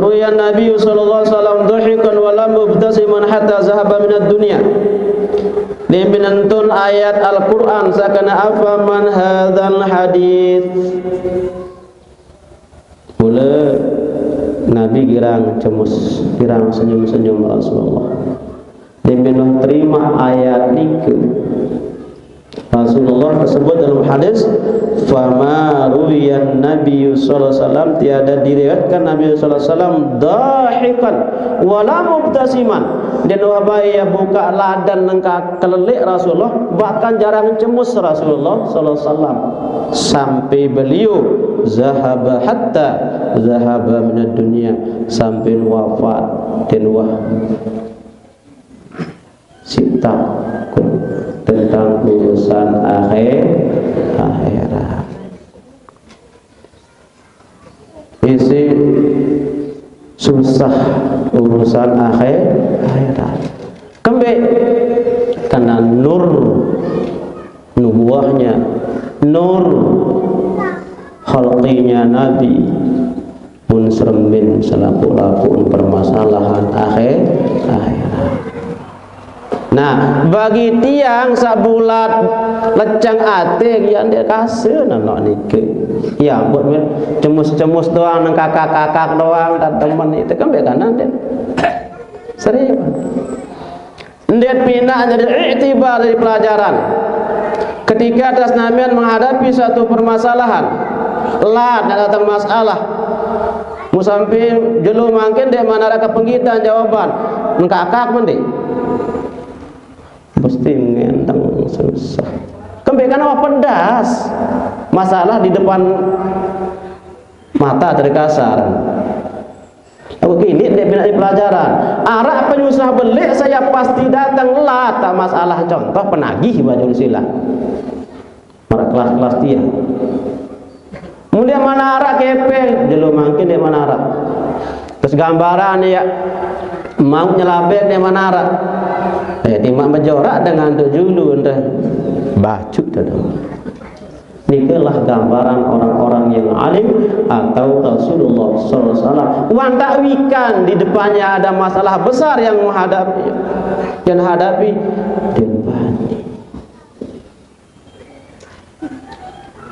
ruya Nabi sallallahu alaihi wasallam dhahikan wa lam mubtasiman hatta zahaba min ad-dunya. Diminantun ayat Al-Qur'an sakana afaman hadzal hadits. Mula Nabi girang cemus, girang senyum-senyum Rasulullah. Diminun terima ayat niku. Rasulullah tersebut dalam hadis, fama ruyan Nabi sallallahu alaihi wasallam, tiada diriwayatkan Nabi sallallahu alaihi wasallam dahikan wala mubtasiman, dan wahai buka ladan nengka kelelik Rasulullah, bahkan jarang cemus Rasulullah sallallahu alaihi wasallam sampai beliau zahaba hatta zahaba minad dunya, sampai wafat dan sita tentang urusan akhirat. Isi susah urusan akhirat. Kembali karena nur nubuahnya, nur khalqinya Nabi munsremin selaku-laku permasalahan akhirat. Nah, bagi tiang sabulat lecang ate yang dia kasih nak nike. Ya, buat cemus-cemus doang nang kakak-kakak doang dan teman itu kan bekanan dia. Serius. Dia pindah jadi iktibar dari pelajaran. Ketika atas namian menghadapi satu permasalahan, lah datang masalah. Musampai jelu mungkin dia mana ada kepenggitan jawaban. Nang kakak pun deh. Pasti ngendang susah. Kembalikan apa pedas? Masalah di depan mata terkasar. Aku gini dia bina di pelajaran. Arak penyusah belik saya pasti datang lah. Tak masalah, contoh penagih baju silah. Marak kelas-kelas dia. Kemudian mana arak kepeng, dulu mungkin dia mana arak. Terus gambaran ya mau nyelabek dia mana arak. Timak berjorak dengan tujulu entah baju dalam. Nikalah gambaran orang-orang yang alim atau Rasulullah sallallahu alaihi wasallam. Wan takwikan di depannya ada masalah besar yang menghadapi, yang hadapi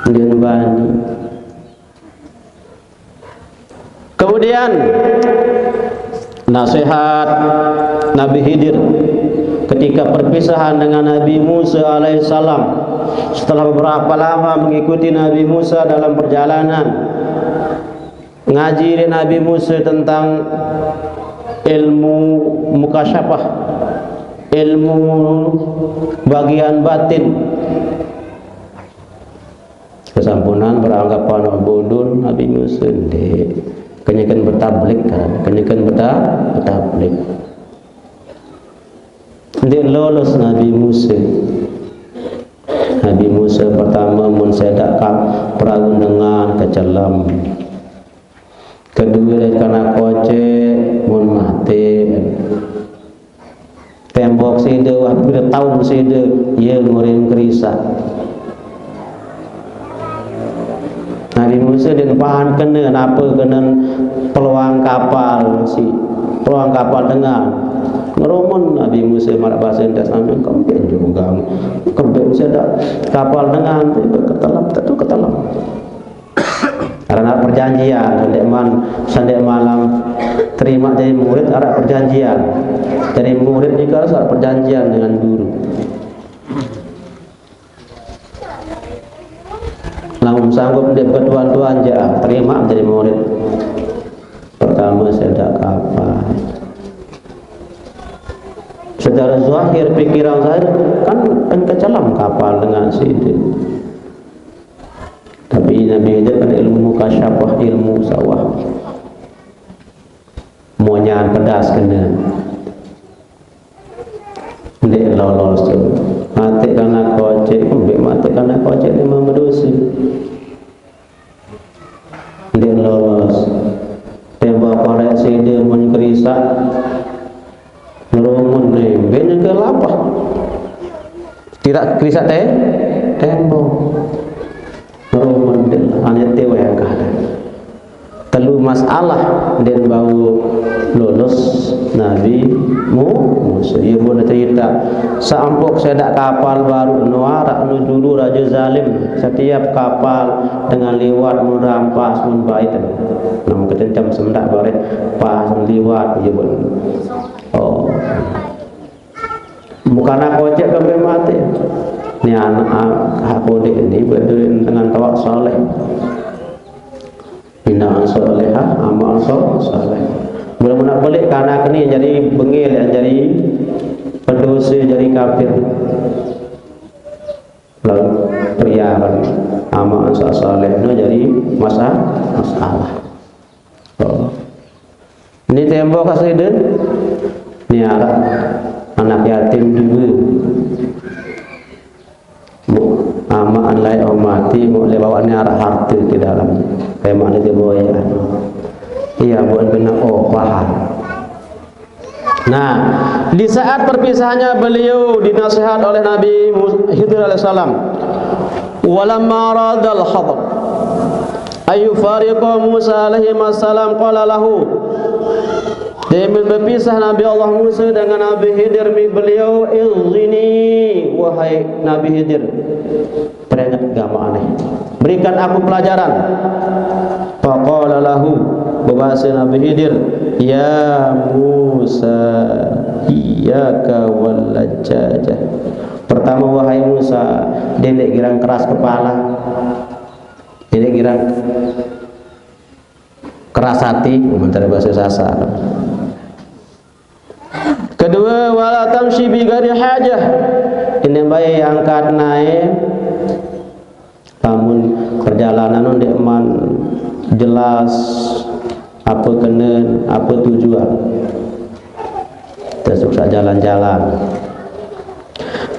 dan bani. Kemudian nasihat Nabi Khidir ketika perpisahan dengan Nabi Musa alaihissalam. Setelah beberapa lama mengikuti Nabi Musa dalam perjalanan, ngaji Nabi Musa tentang ilmu mukasyafah, ilmu bagian batin. Kesampunan beranggapan bodoh Nabi Musa dek. Kenyakan bertablik kan, kenyakan bertablik. Dia lolos Nabi Musa. Nabi Musa pertama mensedakkan perahu dengan kecelam. Kedua karena kocek mun mati. Tembok sida wah bila tahun sida ia ngurin kerisa. Nabi Musa dia paham kena apa kena peluang kapal dengan ngerumun. Nabi Musa marak bahasa Indah sampai kempen juga kempen seda kapal dengan ketelam karena perjanjian sandek malam terima jadi murid ada perjanjian. Dari murid juga harus ada perjanjian dengan guru. Langsung sanggup dia bertuan-tuan aja terima menjadi murid. Pertama seda kapal. Secara zahir pikiran saya kan kecelam kapal dengan sidik. Tapi Nabi itu kan ilmu mukasyafah, ilmu sawah. Monya pedas kena. Dia lolos tu. Mati karena kocek, mati karena kocek lima berdosa. Dia lolos. Tembak koreksi dia menkerisak. Ngerumun nih, banyak ke lapah. Tidak kerisak tembok. Ngerumun hanya tewa yang ada. Telu masalah dan bau lulus Nabi Musa. Ia pun cerita saampok saya dak kapal baru nuarak nu dulu raja zalim setiap kapal dengan liwat merampas mun bait nam ketencam semendak bare pas liwat ia pun oh bukan aku cek sampai mati ni anak aku ini berdiri dengan tawak soleh bina solehah amal soleh mula-mula balik karena kini jadi bengil jadi pendosa jadi kafir lalu priaran amal soleh itu jadi masalah oh. Ini tembok kasih ini anak yatim juga amaan lai mati mau lebawannya arah harta di dalam kayak mana dia bawa ya iya buat kena paham. Nah di saat perpisahannya beliau dinasihat oleh Nabi Khidir alaihissalam walamma radal khadr ayu fariqa Musa alaihissalam qala lahu dia berpisah Nabi Allah Musa dengan Nabi Khidir beliau izini wahai Nabi Khidir peringat agama aneh berikan aku pelajaran faqala lahu bahasa Nabi Khidir ya Musa iyyaka wal lajjajah pertama wahai Musa dedek girang keras kepala dedek girang keras hati mencari bahasa sasar. Kedua wala tamshi bi ghairi hajah ini baik angkat naik namun perjalanan ndek man jelas apa kena apa tujuan terus jalan-jalan.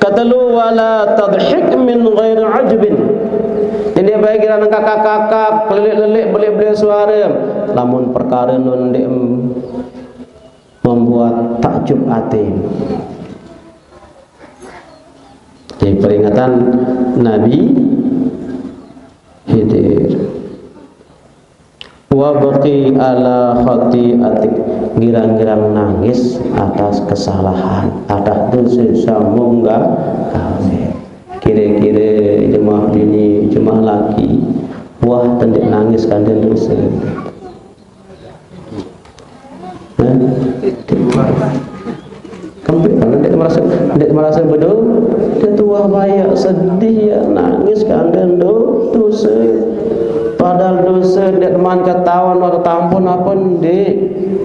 Katelu wala tadhik min ghairi ajbin ini baik kira kakak-kakak lelik-lelik beli-beli suara namun perkara nun ndek membuat takjub hati. Jadi peringatan Nabi Khidir wa baqi ala khati'atik girang-girang nangis atas kesalahan atas dosa sambung enggak kami kira-kira jemaah ini jemaah laki wah tendik nangis kandang dosa kampung kan dia merasa betul dia tua banyak sedih ya nangis kandang dosa padahal dosa dia teman ketahuan atau tampun apa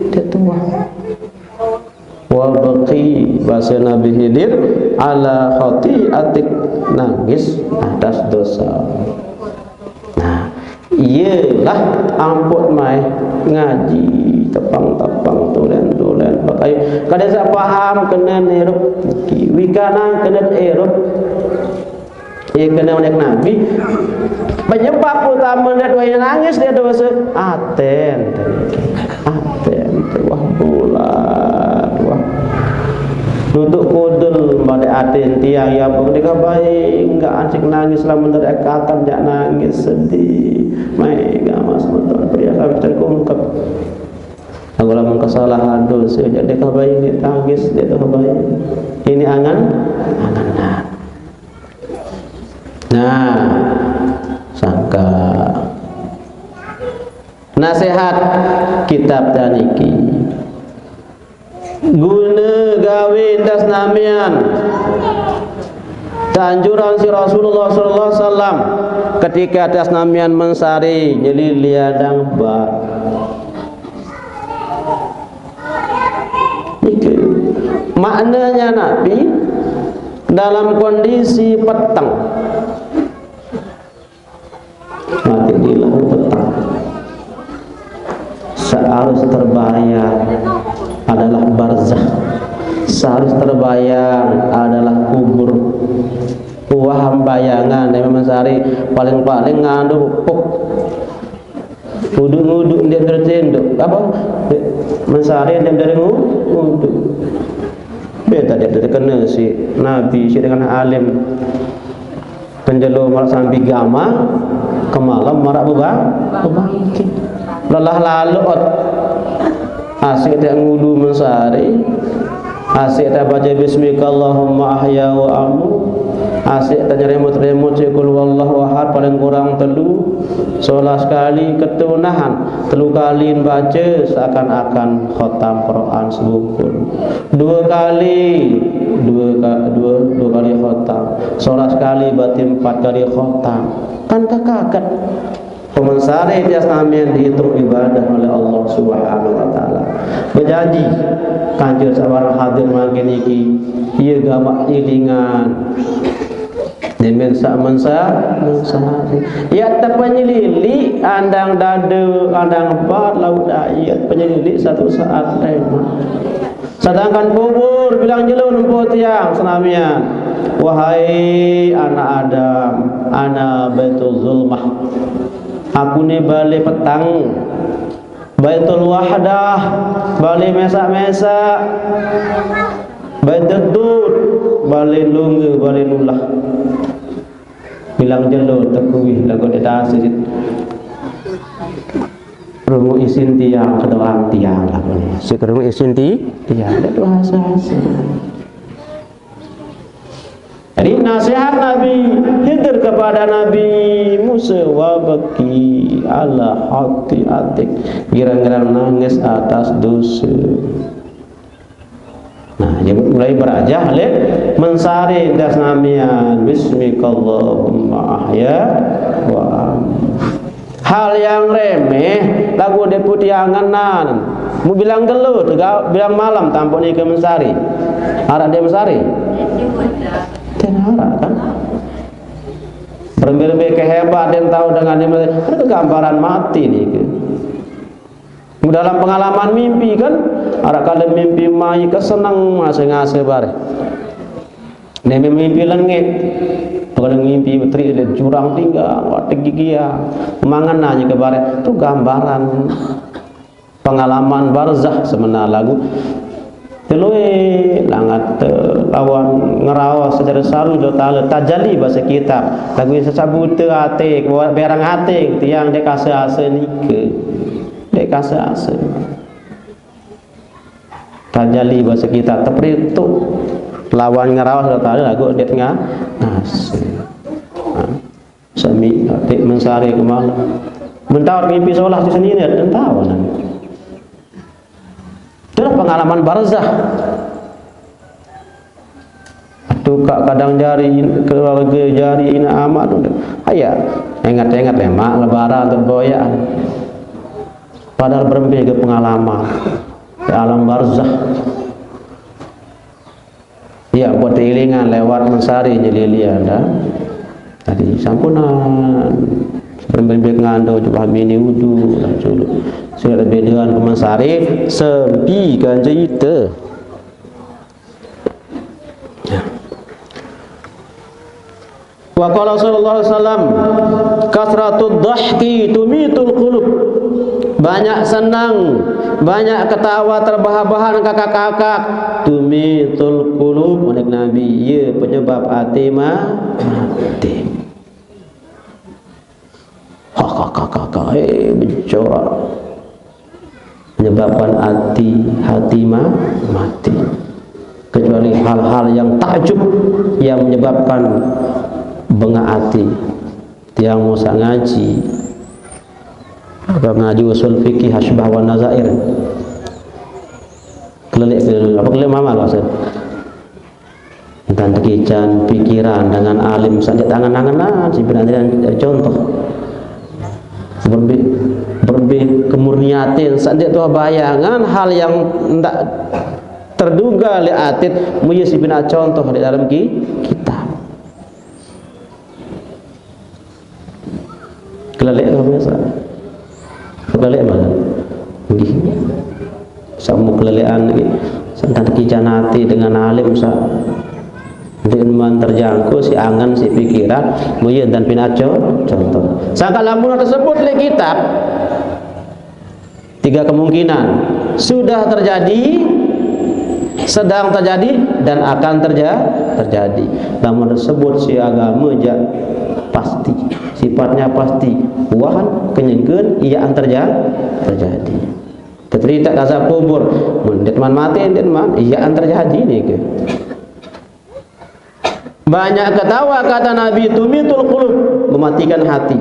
dia tua wa baqi bahasa Nabi Khidir ala khati'atik nangis atas dosa. Nah iyalah ampun mai ngaji tepang-tepang tulen-tulen pakai kada saya paham kena nirup wikana kena erup ia kena oleh Nabi penyebab utama dia doa nangis dia dosa aten wah bulat wah duduk kodel pada aten tiang yang berdeka baik enggak asik nangis lah mendadak katan jak nangis sedih mega mas betul pria kami terkungkap aku lamun kesalahan dosa jadi kabaik dia tangis dia kabaik ini angan nah sangka nasihat kitab daniki guna gawe das namian anjuran si Rasulullah sallallahu alaihi wasallam ketika das namian mensari jadi liadang bar maknanya Nabi dalam kondisi petang mati di laut petang seharus terbayang adalah barzakh seharus terbayang adalah kubur waham bayangan yang Mesari paling-paling ngandung puk uduk-uduk dia tertenduk apa Mesari dia dari uduk beta dia terkena si Nabi si dengan alim penjelu marak sampai gama kemalam marak bebangkit lelah lalut asik tak ngudu mensari, asik tak baca bismika Allahumma ahya wa amu, asik tak nyeremut-remut qul huwallahu ahad paling kurang 3, 11 kali ketunahan, 3 kali baca seakan-akan khatam Quran sebukul, 2 kali khatam, 11 kali berarti 4 kali khatam. Kan kekakat pemensari tias namian dihitung ibadah oleh Allah Subhanahu wa taala. Berjanji kanjur sabar hadir makin iki ieu gamak ilingan demen sak mensari ya terpenyelili andang dada andang bat laut ayat penyelili satu saat lema. Sedangkan kubur bilang jelun empuk tiang senamian, wahai anak Adam, ana baitul zulmah, aku ni balik petang, baitul wahdah, balik mesak-mesak, baitul dud, balik lungge, balik nulah. Bilang jelun tekuih lagu dedasi rungu isin tiang kedoang tiang lagu ni. Sekarang isin tiang ada doa sasa. Jadi nasihat Nabi Khidir kepada Nabi Musa, wabaki ala hati atik, girang-girang nangis atas dosa. Nah, dia mulai berajah le mensari das namian bismikallahumma ahya wa hal yang remeh lagu deputi anganan mu bilang gelut bilang malam tampuk ni ke mensari harap dia mensari tenara kan berlebih kehebat dan tahu dengan dia itu gambaran mati ni ke dalam pengalaman mimpi kan harap kalau mimpi mai kesenang masa-ngasa bare ni mimpi lengit. Kalau mimpi putri di jurang tinggal, tinggi gia, mangan aja ke barat, itu gambaran pengalaman barzah sebenarnya lagu. Telui langat lawan ngerawas secara saru do taala tajali bahasa kitab. Lagu sesabut ate, berang ate, tiang dek asa-asa nike, dek asa-asa. Tajali bahasa kitab, tapi itu lawan ngerawas do taala lagu dek ngas. Sami atik mensari ke malam mentawar mimpi seolah di sini dan tahu itulah pengalaman barzah. Tukak kadang jari keluarga jari ina amat ayah ingat-ingat lemak lebaran terboyaan padahal berembi ke pengalaman ke alam barzah ya buat ilingan lewat mensari nyelilian dah. Tadi sampunan berembik ngando coba mini wudu lah dulu sudah bedaan kemensari sepi kan cerita ya. Wa qala sallallahu alaihi wasallam kasratud dhahki tumitul qulub, banyak senang banyak ketawa terbahak-bahak kakak-kakak tumitul qulub oleh Nabi ya penyebab hati mati. Kakak bicara menyebabkan hati mati, kecuali hal-hal yang takjub yang menyebabkan bengak hati. Tiang musa ngaji usul fikih hasbah wa nazair kelelik mama maksud tentang kekican pikiran dengan alim saja tangan-tangan sebenarnya contoh berbi kemurniatin saja tu bayangan hal yang tidak terduga oleh atit muya sebenarnya contoh di dalam kitab kelelik biasa kelelik mana sama kelelean lagi tentang kicanati dengan alim sa dengan terjangkau si angan si pikiran muyen dan pinaco contoh sangka lamun tersebut oleh kitab 3 kemungkinan sudah terjadi sedang terjadi dan akan terjadi lamun tersebut si agama pasti sifatnya pasti wahan kenyegeun ia terjadi. Kecerita azab kubur mun teman mati teman iya terjadi nih ke. Banyak ketawa kata Nabi tumitul qulub, mematikan hati.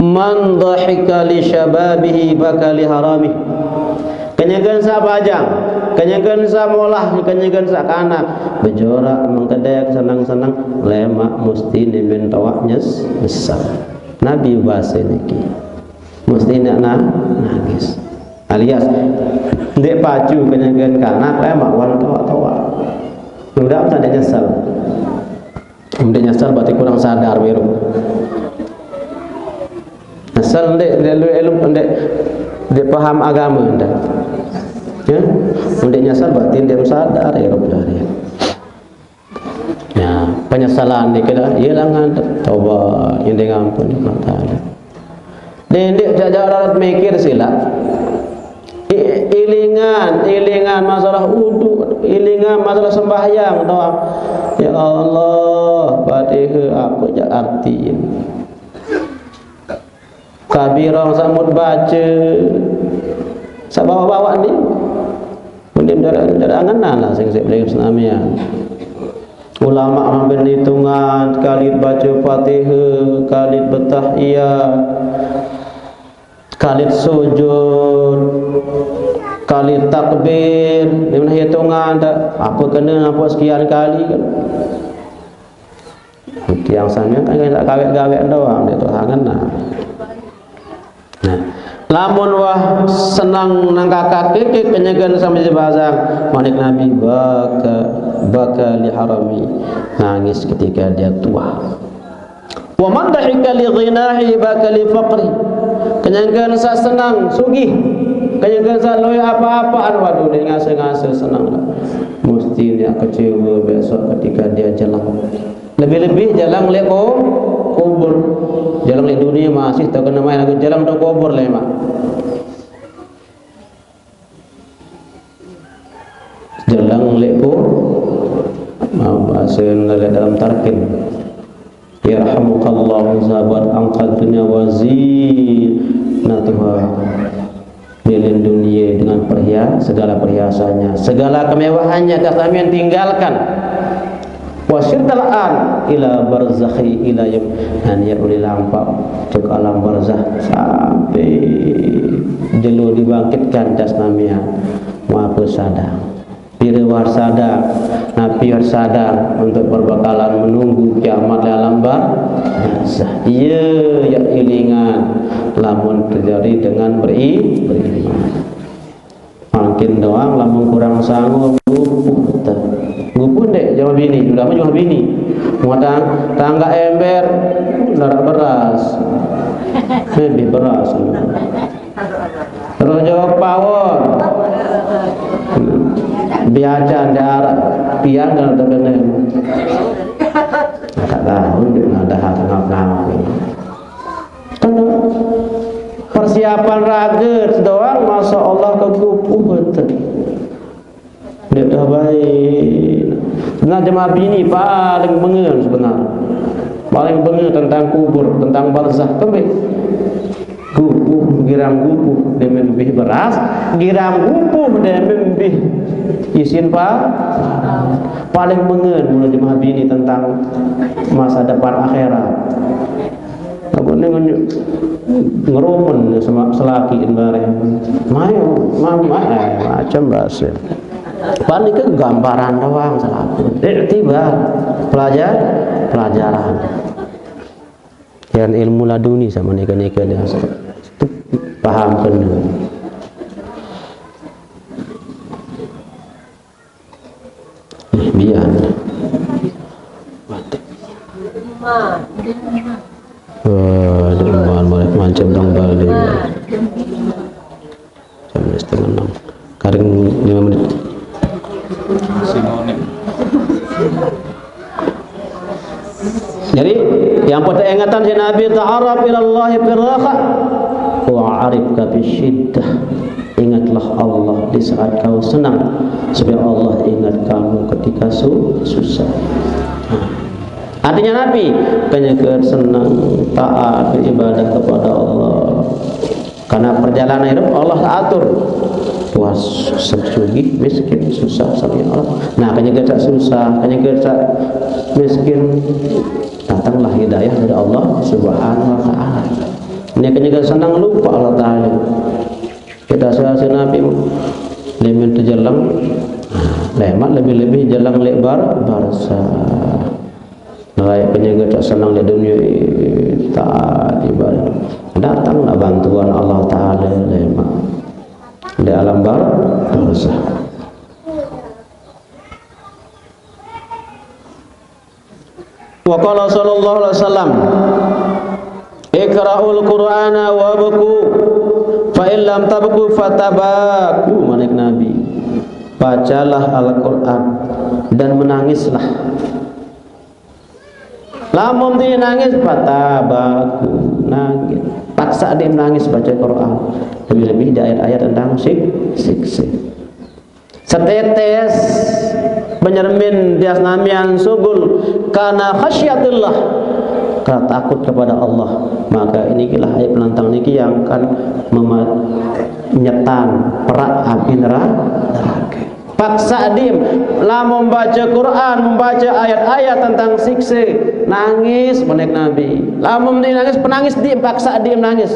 Man dhahika li syababihi baka li haramih. Kenyegeun sa bajang, kenyegeun sa molah, kenyegeun sa kana, bejorak mengkedayak senang-senang lemak musti nimen tawa nyesal. Nabi bahasa niki. Musti nak nangis. Alias ndek pacu kenyegeun kana lemak wan tawa-tawa. Mudah tak nyesal. Mudah nyesal berarti kurang sadar wiru. Nyesal ndek ndek paham agama ndak. Ya, mudah nyesal berarti dia sadar ya Rabbi. Ya, penyesalan ni kena hilangan taubat yang dengan ampun Allah Taala. Dendek jajaran mikir sila. Ilingan masalah wudu, ilingan masalah sembahyang doa. Ya Allah, Fatihah apa je artiin. Kabirah samud baca. Sabawa-bawa ni. Kemudian darangan lah sing boleh senamian. Ulama ambil hitungan kali baca Fatihah, kali bertahiyat, kali sujud, kali takbir, di mana hitungan tak apa kena apa sekian kali kan. Yang sana kan tak gawek-gawek doang dia tu hangan nah. Nah, lamun wah senang nang kakak keke kenyegan sampai sebazang manik Nabi baka li harami, nangis ketika dia tua. Wa man dahika li ghinahi baka li faqri, kenyegan sa senang sugih, kenyegan sa loy apa-apaan waduh dia ngase-ngase senang lah. Mesti dia kecewa besok ketika dia jalan. Lebih-lebih jalan lek kubur. Jalan lek dunia masih tak kena main aku jalan tok kubur le mak. Jalan lek bahasa dalam tarkin. Yarhamukallahu sahabat angkat dunia wazinatuha. Milik dunia dengan segala perhiasannya, segala kemewahannya kami tinggalkan. Wasyirtal an ila barzakhi ila yaum an yaulil lampau cek alam barzakh sampai jelo dibangkitkan jasmanian maha sadar direwar sadar nabi sadar untuk berbakalan menunggu kiamat alam barzakh. Iya ya ilingan lamun terjadi dengan beriman makin doang lamun kurang sanggup gupun dek jawab bini sudah mah jawab bini muatang tangga ember darah beras lebih beras terus jawab pawon biacan darah pian dan terkena tak tahu dia ada hal ngap-ngap persiapan raga doang masya Allah kegupuh betul dia dah baik. Sebenarnya jemaah bini paling bengel sebenarnya. Paling bengel tentang kubur, tentang barzakh kembali. Gupuh, girang gupuh dia membih beras, girang gupuh dia membih isin paling bengel mulai jemaah bini tentang masa depan akhirat. Kemudian ngerumun sama selaki bareng. Mayo, macam bahasa. Paling ke gambaran doang selaku iktibar pelajaran yang ilmu laduni sama nikah-nikah dia paham kena biar macam dong balik jam 5:30 kadang 5 menit. Jadi yang pada ingatan si Nabi ta'arab ila Allah firraha wa arifka bisyiddah. Ingatlah Allah di saat kau senang supaya Allah ingat kamu ketika susah. Artinya Nabi kenyeker senang taat beribadah kepada Allah. Karena perjalanan hidup Allah atur. Puas, sugih, miskin, susah sama Allah. Nah, kenyeker tak susah, kenyeker tak miskin, datanglah hidayah dari Allah Subhanahu wa taala. Ini kenyeker senang lupa Allah taala. Kita sahasi Nabi lemin terjelang lemat lebih-lebih jelang lebar barsa. Layak penjaga tak senang di dunia taat ibadah. Datanglah bantuan Allah Ta'ala lemak di alam barza. Wa qala sallallahu alaihi wasallam iqra'ul qur'ana wabku fa in lam tabku fatabaku. Manik Nabi, bacalah Al-Qur'an dan menangislah. Lamun dia nangis fatabaku, nangis. Paksa dia menangis baca Quran. Lebih-lebih di ayat-ayat tentang siksa. Setetes penyermin dias namian sugul karena khasyatillah, karena takut kepada Allah. Maka inilah ayat penantang niki yang akan menyetan perak api neraka. Paksa dim lah membaca Quran, membaca ayat-ayat tentang siksa, nangis menek Nabi. Lah dia nangis, penangis dim, paksa dim nangis.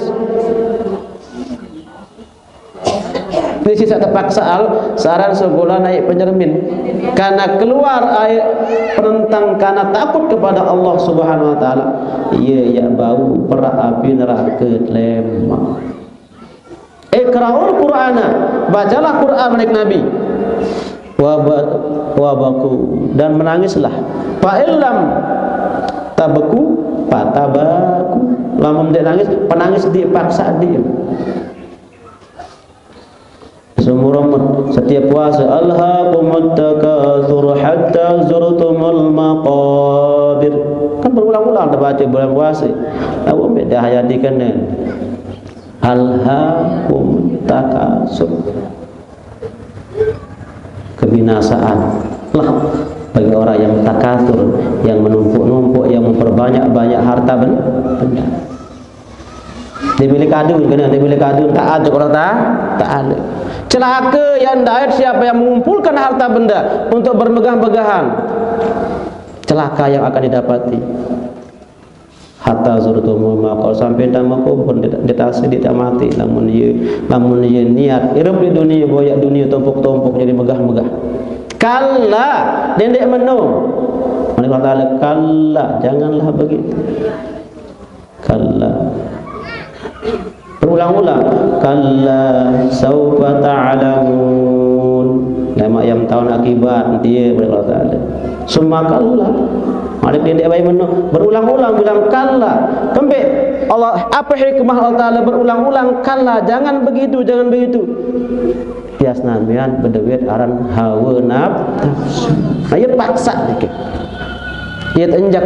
Ini sisa terpaksa saran sebulan naik penyermin karena keluar ayat penentang karena takut kepada Allah Subhanahu wa taala. Ia ya bau perak api neraka lemak. Iqra'ul Qur'ana, bacalah Quran menek Nabi. Wabaku, dan menangislah. Fa illam tabaku fatabaku. Lamun dia nangis, penangis dipaksa dia. Sumurumut setiap puasa alhaqumut takatsur hatta zurtumul maqabir. Kan berulang-ulang dibaca bulan puasa. Lalu beda hayati kenen. Alhaqumut takatsur, kebinasaan lah bagi orang yang takatsur, yang menumpuk-numpuk, yang memperbanyak-banyak harta benda. Dimiliki adun, kena dimiliki adun, tak ada orang tak ada. Celaka yang dapat siapa yang mengumpulkan harta benda untuk bermegah-megahan. Celaka yang akan didapati. Hatta zurtumul maqal, sampai nama kubur ditasi ditamati. Namun dia niat hidup di dunia, boyak dunia tumpuk-tumpuk jadi megah-megah. Kalla, dendek menung. Allah Taala kalla, janganlah begitu. Kalla. Berulang-ulang. Kalla saufa ta'lamun. Lama yang tahun akibat dia Allah Taala. Summa kalla. Mari dia baik menung. Berulang-ulang bilang kalla. Kembali Allah, apa hikmah Allah Taala berulang-ulang kalla, jangan begitu, jangan begitu. Tias namian berduit aran hawa nafsu. Ayat paksa dikit. Ayat enjak